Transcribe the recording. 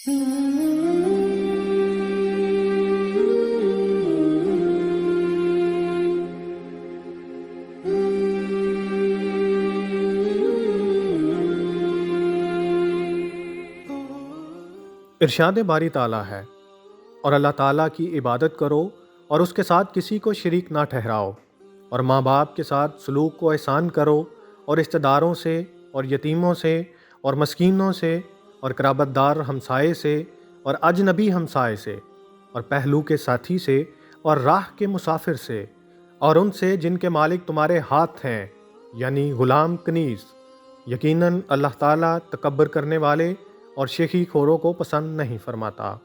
ارشاد باری تعالیٰ ہے، اور اللہ تعالیٰ کی عبادت کرو اور اس کے ساتھ کسی کو شریک نہ ٹھہراؤ، اور ماں باپ کے ساتھ سلوک کو احسان کرو، اور رشتہ داروں سے اور یتیموں سے اور مسکینوں سے اور قرابت دار ہمسائے سے اور اجنبی ہمسائے سے اور پہلو کے ساتھی سے اور راہ کے مسافر سے اور ان سے جن کے مالک تمہارے ہاتھ ہیں، یعنی غلام کنیز۔ یقیناً اللہ تعالیٰ تکبر کرنے والے اور شیخی خوروں کو پسند نہیں فرماتا۔